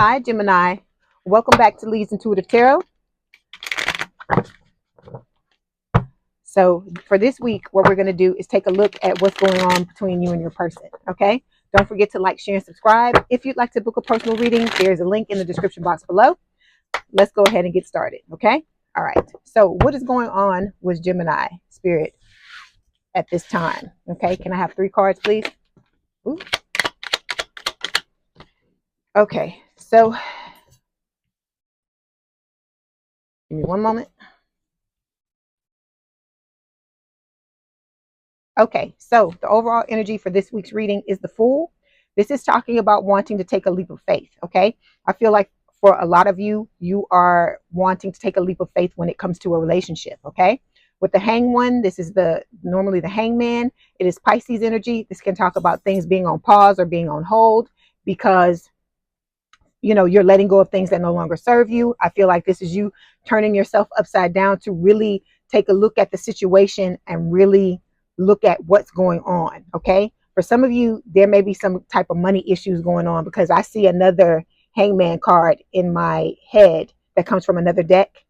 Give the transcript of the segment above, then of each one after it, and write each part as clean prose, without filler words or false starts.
Hi, Gemini. Welcome back to Leigh's Intuitive Tarot. So for this week, what we're going to do is take a look at what's going on between you and your person, okay? Don't forget to like, share, and subscribe. If you'd like to book a personal reading, there's a link in the description box below. Let's go ahead and get started, okay? All right. So what is going on with Gemini Spirit at this time, okay? Can I have 3 cards, please? Ooh. Okay, so give me one moment. Okay, so the overall energy for this week's reading is the Fool. This is talking about wanting to take a leap of faith, okay? I feel like for a lot of you, you are wanting to take a leap of faith when it comes to a relationship, okay? With the Hanged One, this is normally the Hangman. It is Pisces energy. This can talk about things being on pause or being on hold because you're letting go of things that no longer serve you. I feel like this is you turning yourself upside down to really take a look at the situation and really look at what's going on. Okay. For some of you, there may be some type of money issues going on because I see another Hangman card in my head that comes from another deck.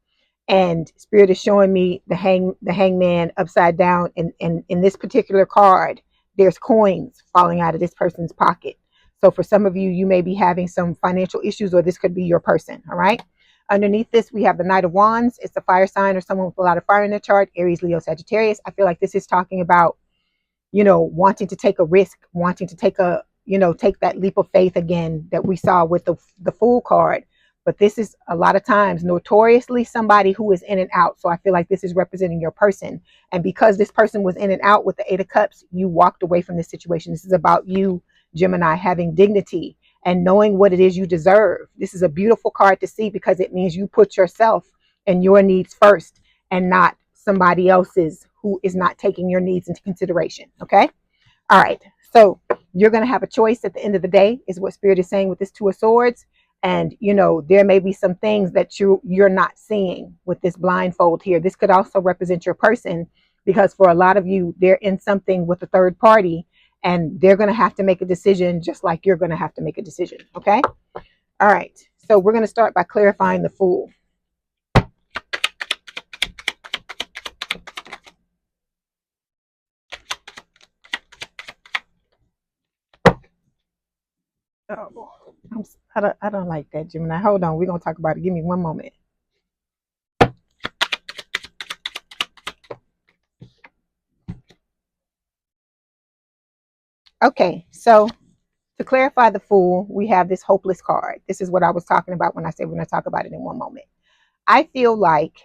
And Spirit is showing me the hangman upside down. And in this particular card, there's coins falling out of this person's pocket. So for some of you, you may be having some financial issues, or this could be your person. All right. Underneath this, we have the Knight of Wands. It's a fire sign or someone with a lot of fire in their chart. Aries, Leo, Sagittarius. I feel like this is talking about, wanting to take a risk, wanting to take that leap of faith again that we saw with the Fool card. But this is a lot of times notoriously somebody who is in and out. So I feel like this is representing your person. And because this person was in and out with the 8 of Cups, you walked away from this situation. This is about you, Gemini, having dignity and knowing what it is you deserve. This is a beautiful card to see because it means you put yourself and your needs first and not somebody else's who is not taking your needs into consideration. Okay. All right. So you're going to have a choice at the end of the day is what Spirit is saying with this 2 of Swords. And, there may be some things that you're not seeing with this blindfold here. This could also represent your person because for a lot of you, they're in something with a third party and they're going to have to make a decision just like you're going to have to make a decision. Okay. All right. So we're going to start by clarifying the Fool. Oh, I don't like that, Gemini. Hold on. We're going to talk about it. Give me one moment. Okay, so to clarify the Fool, we have this hopeless card. This is what I was talking about when I said we're going to talk about it in one moment. I feel like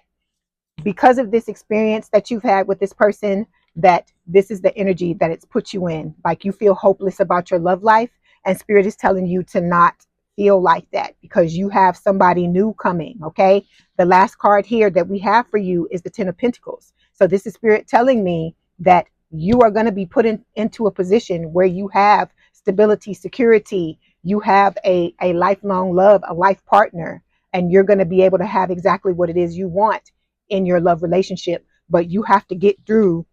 because of this experience that you've had with this person, that this is the energy that it's put you in. Like you feel hopeless about your love life, and Spirit is telling you to not feel like that because you have somebody new coming. Okay. The last card here that we have for you is the 10 of Pentacles. So this is Spirit telling me that you are going to be put into a position where you have stability, security, you have a lifelong love, a life partner, and you're going to be able to have exactly what it is you want in your love relationship. But you have to get through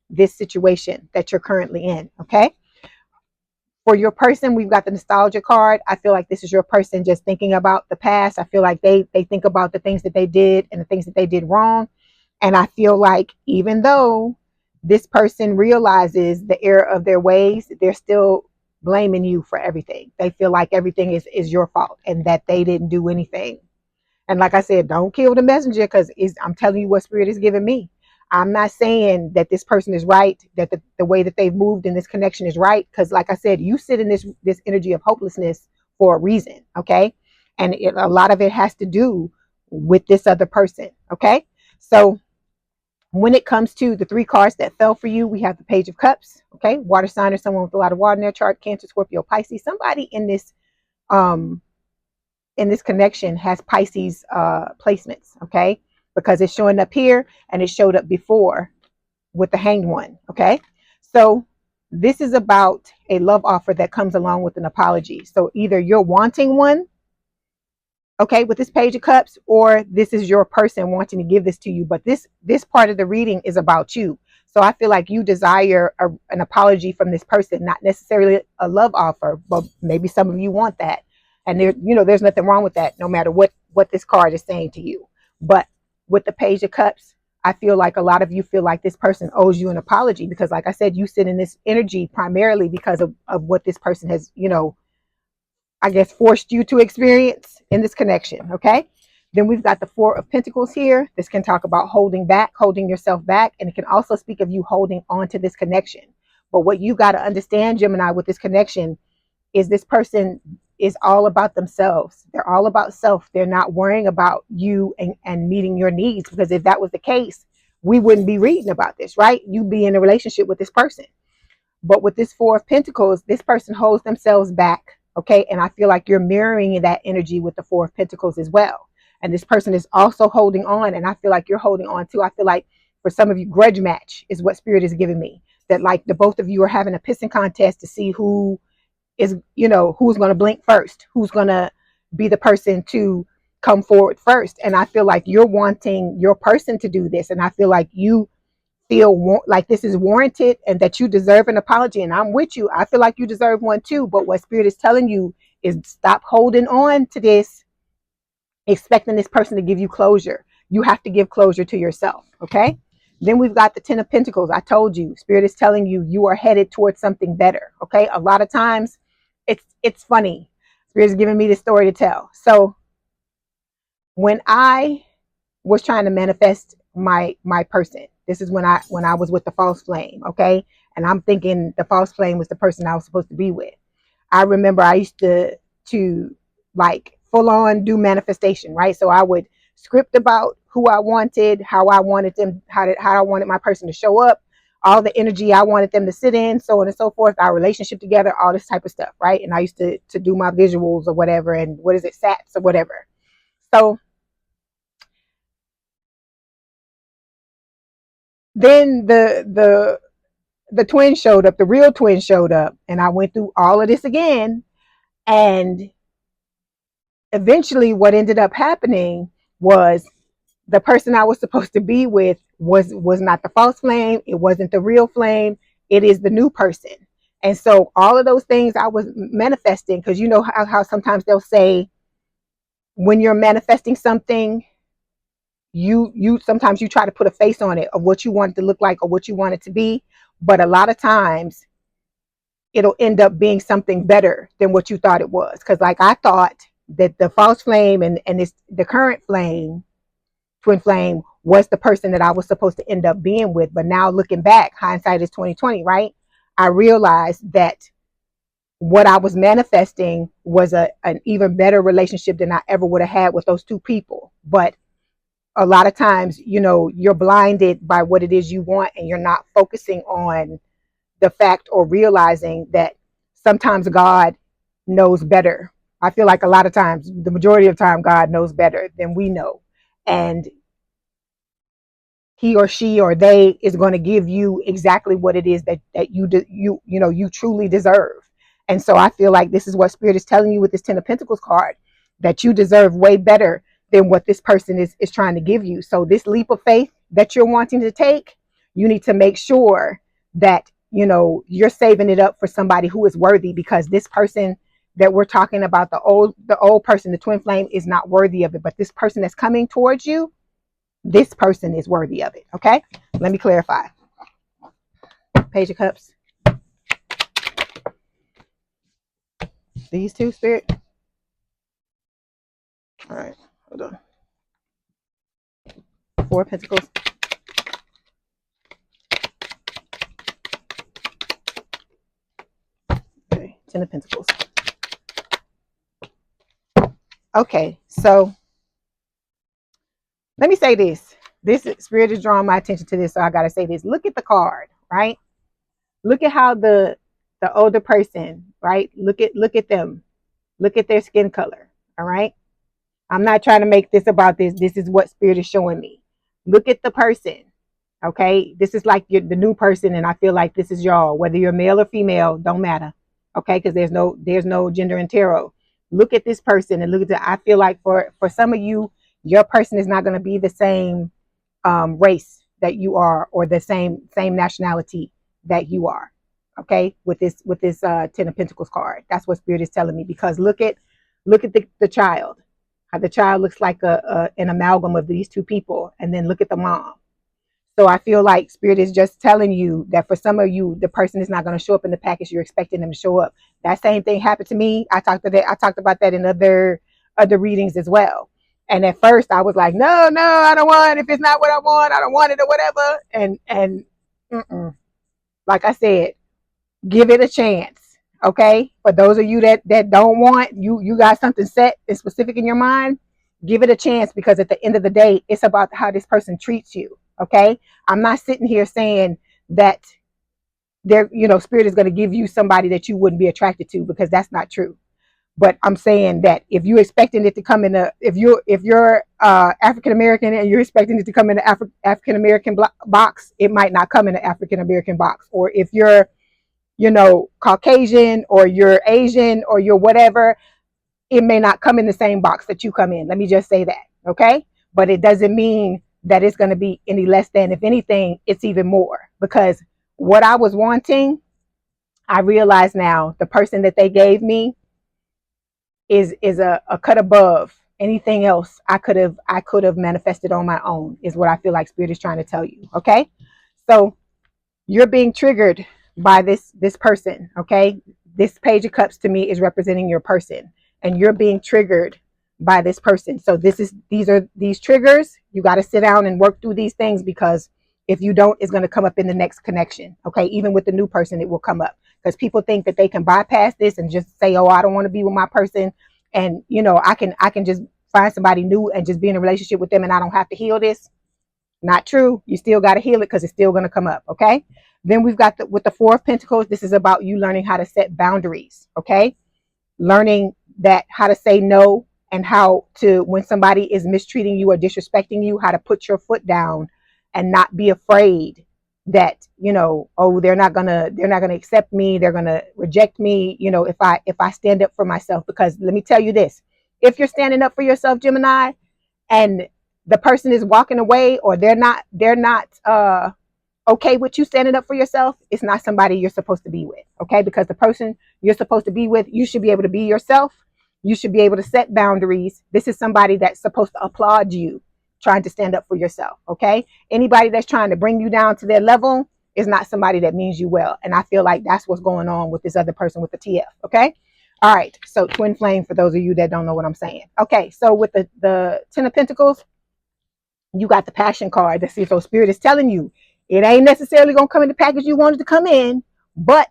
this situation that you're currently in. Okay. For your person, we've got the nostalgia card. I feel like this is your person just thinking about the past. I feel like they think about the things that they did and the things that they did wrong. And I feel like even though this person realizes the error of their ways, they're still blaming you for everything. They feel like everything is your fault and that they didn't do anything. And like I said, don't kill the messenger because I'm telling you what Spirit is giving me. I'm not saying that this person is right, that the way that they've moved in this connection is right. Because like I said, you sit in this energy of hopelessness for a reason. Okay. And a lot of it has to do with this other person. Okay. So when it comes to the 3 cards that fell for you, we have the Page of Cups. Okay. Water sign or someone with a lot of water in their chart, Cancer, Scorpio, Pisces. Somebody in this connection has Pisces placements. Okay. Because it's showing up here and it showed up before with the Hanged One. Okay. So this is about a love offer that comes along with an apology. So either you're wanting one, okay, with this Page of Cups, or this is your person wanting to give this to you. But this part of the reading is about you. So I feel like you desire an apology from this person, not necessarily a love offer, but maybe some of you want that. And there's nothing wrong with that, no matter what this card is saying to you. But with the Page of Cups, I feel like a lot of you feel like this person owes you an apology, because like I said, you sit in this energy primarily because of what this person has, I guess, forced you to experience in this connection. Okay. Then we've got the Four of Pentacles here. This can talk about holding back, holding yourself back. And it can also speak of you holding on to this connection. But what you got to understand, Gemini, with this connection is this person is all about themselves. They're all about self. They're not worrying about you and meeting your needs, because if that was the case, we wouldn't be reading about this, right? You'd be in a relationship with this person. But with this Four of Pentacles, this person holds themselves back. Okay. And I feel like you're mirroring that energy with the Four of Pentacles as well. And this person is also holding on. And I feel like you're holding on too. I feel like for some of you, grudge match is what Spirit is giving me. That like the both of you are having a pissing contest to see who is, who's going to blink first, who's going to be the person to come forward first. And I feel like you're wanting your person to do this. And I feel like you feel like this is warranted and that you deserve an apology. And I'm with you. I feel like you deserve one too. But what Spirit is telling you is stop holding on to this, expecting this person to give you closure. You have to give closure to yourself. Okay. Then we've got the Ten of Pentacles. I told you, Spirit is telling you, you are headed towards something better. Okay. A lot of times it's funny. Spirit is giving me this story to tell. So when I was trying to manifest my person, this is when I was with the false flame. Okay. And I'm thinking the false flame was the person I was supposed to be with. I remember I used to like full on do manifestation, right? So I would script about who I wanted, how I wanted them, how I wanted my person to show up, all the energy I wanted them to sit in, so on and so forth, our relationship together, all this type of stuff, right? And I used to do my visuals or whatever, and what is it, sats or whatever. So then the twin showed up, the real twin showed up, and I went through all of this again. And eventually what ended up happening was the person I was supposed to be with was not the false flame. It wasn't the real flame. It is the new person. And so all of those things I was manifesting, because you know how sometimes they'll say when you're manifesting something, you sometimes you try to put a face on it of what you want it to look like or what you want it to be. But a lot of times it'll end up being something better than what you thought it was. Because like I thought that the false flame and the current flame, twin flame, was the person that I was supposed to end up being with. But now looking back, hindsight is 2020, right? I realized that what I was manifesting was an even better relationship than I ever would have had with those two people. But a lot of times, you're blinded by what it is you want, and you're not focusing on the fact or realizing that sometimes God knows better. I feel like a lot of times, the majority of the time, God knows better than we know. And he or she or they is going to give you exactly what it is that you truly deserve. And so I feel like this is what Spirit is telling you with this Ten of Pentacles card, that you deserve way better than what this person is trying to give you. So this leap of faith that you're wanting to take, you need to make sure that you're saving it up for somebody who is worthy, because this person that we're talking about, the old person, the twin flame, is not worthy of it. But this person that's coming towards you, this person is worthy of it. Okay, let me clarify. Page of Cups. These two, Spirit. All right, hold on. Four of Pentacles. Okay, Ten of Pentacles. Okay, so let me say this. This Spirit is drawing my attention to this, so I got to say this. Look at the card, right? Look at how the older person, right? Look at them. Look at their skin color, all right? I'm not trying to make this about this. This is what Spirit is showing me. Look at the person, okay? This is like the new person, and I feel like this is y'all. Whether you're male or female, don't matter, okay? Because there's no gender in tarot. Look at this person and look at the. I feel like for some of you, your person is not going to be the same race that you are, or the same nationality that you are. Okay, with this Ten of Pentacles card, that's what Spirit is telling me. Because look at Look at the child. How the child looks like an amalgam of these two people. And then look at the mom. So I feel like Spirit is just telling you that for some of you, the person is not going to show up in the package you're expecting them to show up. That same thing happened to me. I talked about that in other readings as well. And at first I was like, no, I don't want it. If it's not what I want, I don't want it or whatever. And like I said, give it a chance. Okay. For those of you that don't want, you got something set and specific in your mind, give it a chance, because at the end of the day, it's about how this person treats you. Okay. I'm not sitting here saying that Spirit is going to give you somebody that you wouldn't be attracted to, because that's not true. But I'm saying that if you're expecting it to come in if you're African American and you're expecting it to come in the African American box, it might not come in the African American box. Or if you're Caucasian, or you're Asian, or you're whatever, it may not come in the same box that you come in. Let me just say that. Okay. But it doesn't mean that it's going to be any less than. If anything, it's even more, because what I was wanting, I realize now the person that they gave me is a cut above anything else I could have manifested on my own, is what I feel like Spirit is trying to tell you. Okay. So you're being triggered by this person. Okay. This Page of Cups to me is representing your person, and you're being triggered by this person. So these triggers. You got to sit down and work through these things, because if you don't, it's going to come up in the next connection. Okay. Even with the new person, it will come up, because people think that they can bypass this and just say, oh, I don't want to be with my person. And I can just find somebody new and just be in a relationship with them, and I don't have to heal this. Not true. You still got to heal it, because it's still going to come up. Okay. Then we've got with the Four of Pentacles. This is about you learning how to set boundaries. Okay. Learning that how to say no, and how to, when somebody is mistreating you or disrespecting you, how to put your foot down and not be afraid that, oh, they're not gonna accept me. They're going to reject me. If I stand up for myself. Because let me tell you this, if you're standing up for yourself, Gemini, and the person is walking away, or they're not okay with you standing up for yourself, it's not somebody you're supposed to be with. Okay. Because the person you're supposed to be with, you should be able to be yourself. You should be able to set boundaries. This is somebody that's supposed to applaud you trying to stand up for yourself. Okay. Anybody that's trying to bring you down to their level is not somebody that means you well. And I feel like that's what's going on with this other person with the TF. Okay. All right. So twin flame, for those of you that don't know what I'm saying. Okay. So with the Ten of Pentacles, you got the Passion card. That's so Spirit is telling you it ain't necessarily going to come in the package you wanted to come in, but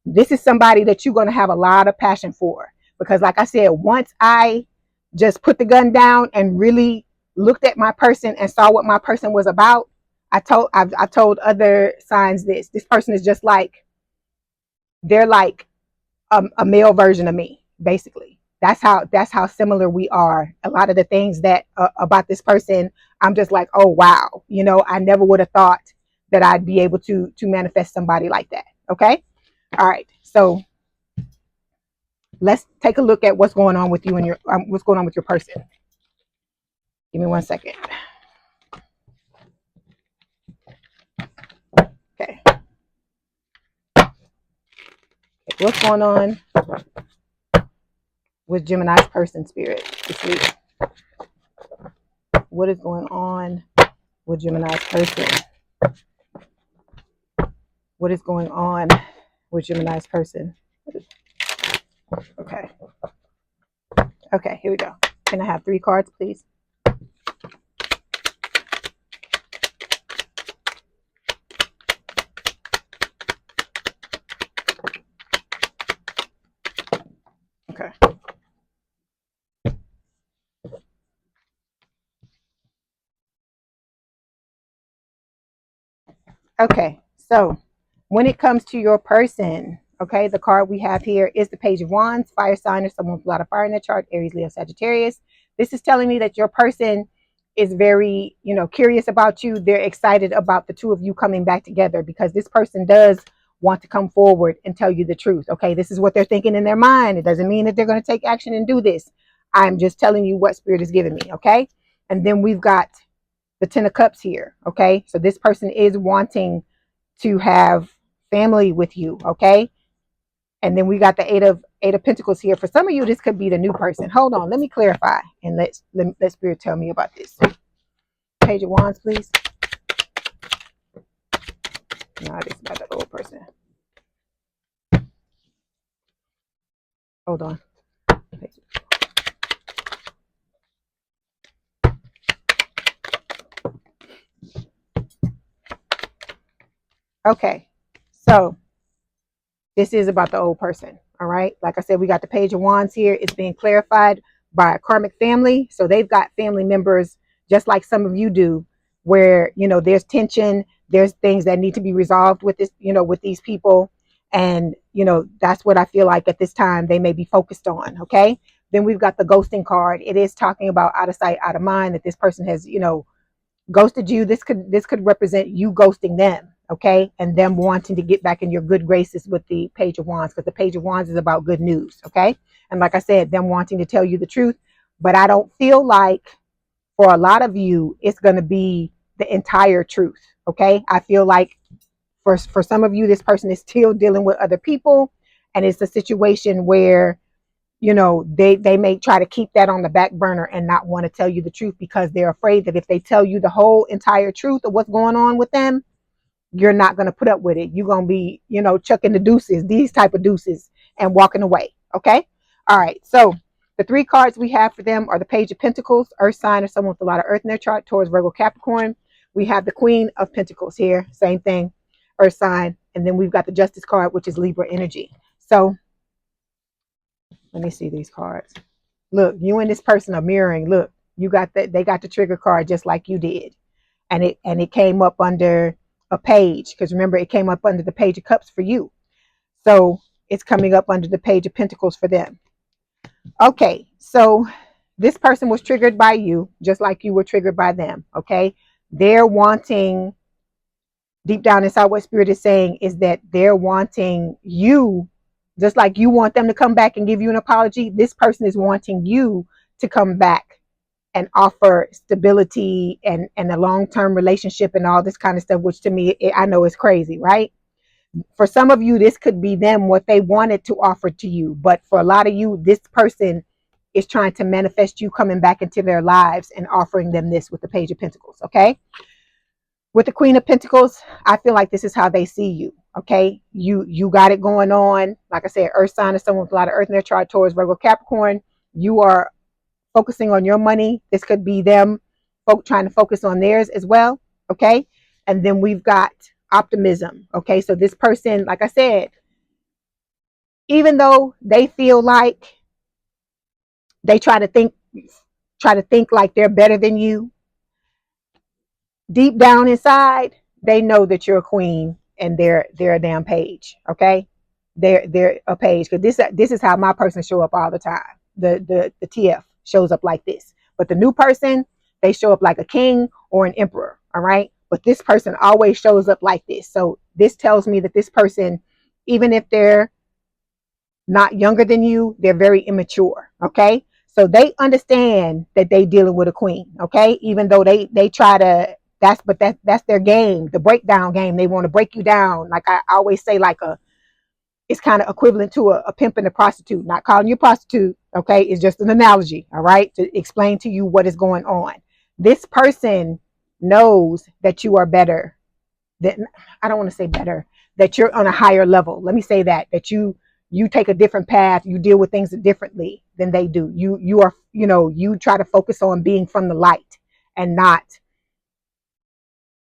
this is somebody that you're going to have a lot of passion for. Because like I said, once I just put the gun down and really looked at my person and saw what my person was about, I told other signs this person is just like, they're like a male version of me, basically. That's how similar we are. A lot of the things that about this person, I'm just like, oh wow, I never would have thought that I'd be able to manifest somebody like that. Okay. All right. So let's take a look at what's going on with you and what's going on with your person. Give me 1 second. Okay. What's going on with Gemini's person, Spirit, this week? What is going on with Gemini's person? What is going on with Gemini's person? Okay. Okay, here we go. Can I have 3 cards, please? Okay. Okay, so when it comes to your person, okay, the card we have here is the Page of Wands, fire sign, or someone with a lot of fire in their chart, Aries, Leo, Sagittarius. This is telling me that your person is very, curious about you. They're excited about the two of you coming back together, because this person does want to come forward and tell you the truth. Okay, this is what they're thinking in their mind. It doesn't mean that they're going to take action and do this. I'm just telling you what Spirit is giving me. Okay, and then we've got the Ten of Cups here. Okay, so this person is wanting to have family with you. Okay, and then we got the Eight of Pentacles here. For some of you, this could be the new person. Hold on, let me clarify and let Spirit tell me about this. Page of Wands, please. No, this is about the old person. Hold on. Okay, so this is about the old person. All right, like I said, we got the Page of Wands here. It's being clarified by a karmic family. So they've got family members just like some of you do, where, you know, there's tension, there's things that need to be resolved with this, you know, with these people. And, you know, that's what I feel like at this time they may be focused on. Okay, then we've got the ghosting card. It is talking about out of sight, out of mind, that this person has, you know, ghosted you. This could represent you ghosting them, okay, and them wanting to get back in your good graces with the Page of Wands, because the Page of Wands is about good news, okay. And like I said, them wanting to tell you the truth. But I don't feel like for a lot of you it's going to be the entire truth, okay. I feel like for some of you, this person is still dealing with other people, and it's a situation where, you know, they may try to keep that on the back burner and not want to tell you the truth, because they're afraid that if they tell you the whole entire truth of what's going on with them, you're not going to put up with it. You're going to be, you know, chucking the deuces, these type of deuces, and walking away. Okay. All right. So the three cards we have for them are the Page of Pentacles, Earth sign, or someone with a lot of earth in their chart, Taurus, Virgo, Capricorn. We have the Queen of Pentacles here, same thing, Earth sign. And then we've got the Justice card, which is Libra energy. So let me see these cards. Look, you and this person are mirroring. Look, you got that. They got the trigger card just like you did, and it came up under a page, because remember, it came up under the Page of Cups for you. So it's coming up under the Page of Pentacles for them. Okay, so this person was triggered by you just like you were triggered by them. Okay, they're wanting, deep down inside, what Spirit is saying is that they're wanting you, just like you want them to come back and give you an apology. This person is wanting you to come back and offer stability and a long-term relationship and all this kind of stuff, which to me, I know is crazy, right? For some of you, this could be them, what they wanted to offer to you. But for a lot of you, this person is trying to manifest you coming back into their lives and offering them this with the Page of Pentacles. Okay. With the Queen of Pentacles, I feel like this is how they see you. Okay. You got it going on. Like I said, Earth sign is someone with a lot of earth in their chart, Taurus, Virgo, Capricorn. You are focusing on your money. This could be them trying to focus on theirs as well. Okay. And then we've got optimism. Okay. So this person, like I said, even though they feel like they try to think like they're better than you, deep down inside, they know that you're a queen and they're a damn page. Okay. They're a page. Because this is how my person show up all the time. The TF shows up like this. But the new person, they show up like a king or an emperor. All right. But this person always shows up like this. So this tells me that this person, even if they're not younger than you, they're very immature. Okay. So they understand that they dealing with a queen. Okay. Even though they try to, that's their game, the breakdown game. They want to break you down. Like I always say, it's kind of equivalent to a pimp and a prostitute. Not calling you a prostitute, okay? It's just an analogy, all right? To explain to you what is going on. This person knows that you are better. I don't want to say better, that you're on a higher level. Let me say that you take a different path. You deal with things differently than they do. You are, you try to focus on being from the light and not,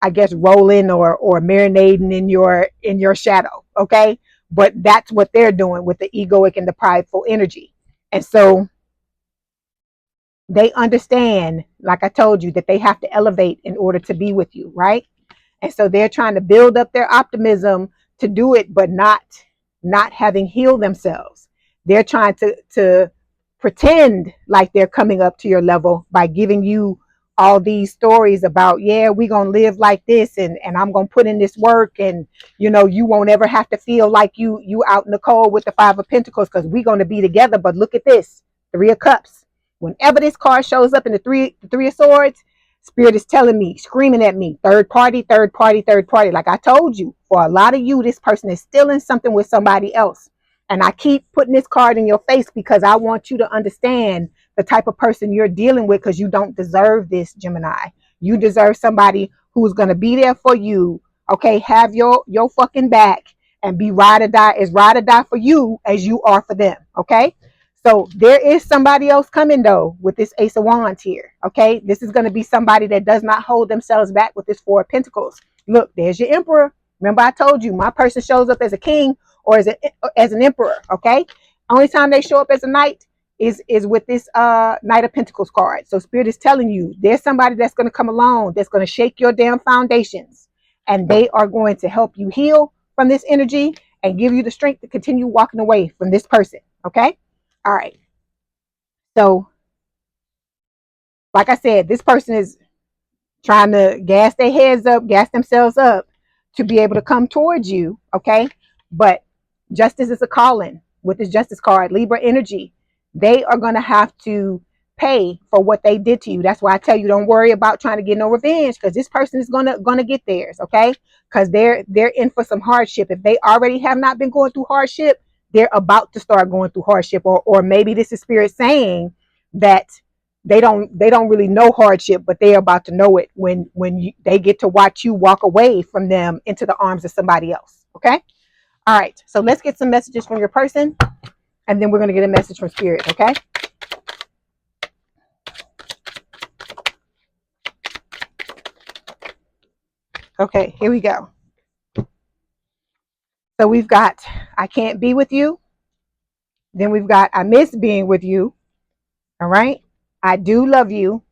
I guess, rolling or marinating in your shadow, okay? But that's what they're doing with the egoic and the prideful energy. And so they understand, like I told you, that they have to elevate in order to be with you, right? And so they're trying to build up their optimism to do it, but not having healed themselves. They're trying to pretend like they're coming up to your level by giving you all these stories about, yeah, we're going to live like this, and I'm going to put in this work, and you won't ever have to feel like you out in the cold with the Five of Pentacles, because we're going to be together. But look at this, Three of Cups. Whenever this card shows up in the three of Swords, Spirit is telling me, screaming at me, third party, third party, third party. Like I told you, for a lot of you, this person is still in something with somebody else. And I keep putting this card in your face because I want you to understand the type of person you're dealing with, because you don't deserve this, Gemini. You deserve somebody who's going to be there for you. Okay, have your fucking back and be ride or die, as ride or die for you as you are for them. Okay, so there is somebody else coming though with this Ace of Wands here. Okay, this is going to be somebody that does not hold themselves back with this Four of Pentacles. Look, there's your Emperor. Remember I told you my person shows up as a king or as an emperor. Okay, only time they show up as a knight is with this Knight of Pentacles card. So Spirit is telling you there's somebody that's going to come along that's going to shake your damn foundations, and they are going to help you heal from this energy and give you the strength to continue walking away from this person. Okay, all right. So like I said, this person is trying to gas their heads up, gas themselves up to be able to come towards you. Okay, but justice is a calling with this Justice card, Libra energy. They are going to have to pay for what they did to you. That's why I tell you, don't worry about trying to get no revenge, because this person is gonna get theirs. Okay, because they're in for some hardship. If they already have not been going through hardship, they're about to start going through hardship, or maybe this is Spirit saying that they don't really know hardship, but they're about to know it when they get to watch you walk away from them into the arms of somebody else. Okay, all right, so let's get some messages from your person, and then we're going to get a message from Spirit. Okay, okay, here we go. So we've got I can't be with you, then we've got I miss being with you. All right, I do love you.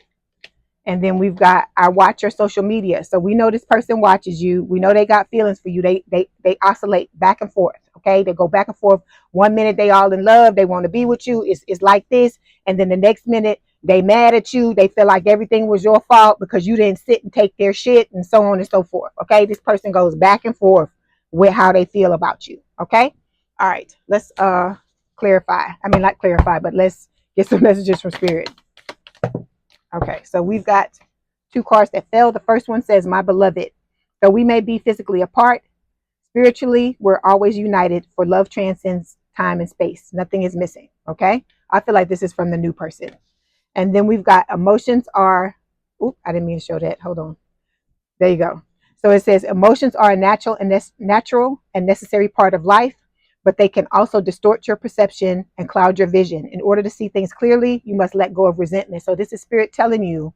And then we've got I watch your social media. So we know this person watches you. We know they got feelings for you. They oscillate back and forth. Okay, they go back and forth. 1 minute they all in love, they want to be with you. It's like this, and then the next minute they mad at you. They feel like everything was your fault because you didn't sit and take their shit, and so on and so forth. Okay, this person goes back and forth with how they feel about you. Okay, all right. Let's clarify. I mean, not clarify, but let's get some messages from Spirit. Okay, so we've got 2 cards that fell. The first one says, my beloved, though we may be physically apart, spiritually, we're always united, for love transcends time and space. Nothing is missing. Okay, I feel like this is from the new person. And then we've got emotions are, oops, I didn't mean to show that. Hold on. There you go. So it says emotions are a natural and necessary part of life, but they can also distort your perception and cloud your vision. In order to see things clearly, you must let go of resentment. So this is Spirit telling you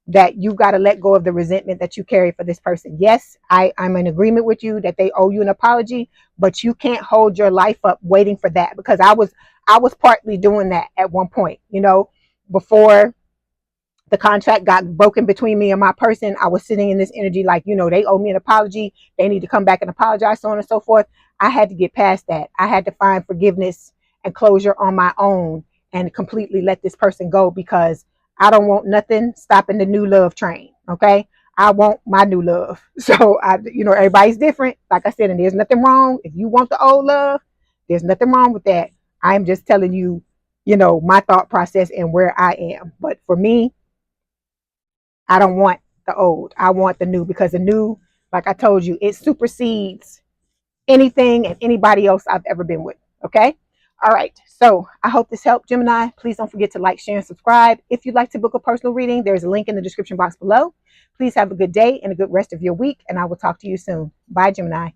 that you've got to let go of the resentment that you carry for this person. Yes, I'm in agreement with you that they owe you an apology, but you can't hold your life up waiting for that, because I was partly doing that at one point, before the contract got broken between me and my person. I was sitting in this energy like, they owe me an apology. They need to come back and apologize, so on and so forth. I had to get past that. I had to find forgiveness and closure on my own and completely let this person go, because I don't want nothing stopping the new love train. Okay, I want my new love. So everybody's different, like I said, and there's nothing wrong. If you want the old love, there's nothing wrong with that. I'm just telling you, my thought process and where I am. But for me, I don't want the old. I want the new, because the new, like I told you, it supersedes anything and anybody else I've ever been with. Okay. All right. So I hope this helped, Gemini. Please don't forget to like, share, and subscribe. If you'd like to book a personal reading, there's a link in the description box below. Please have a good day and a good rest of your week, and I will talk to you soon. Bye, Gemini.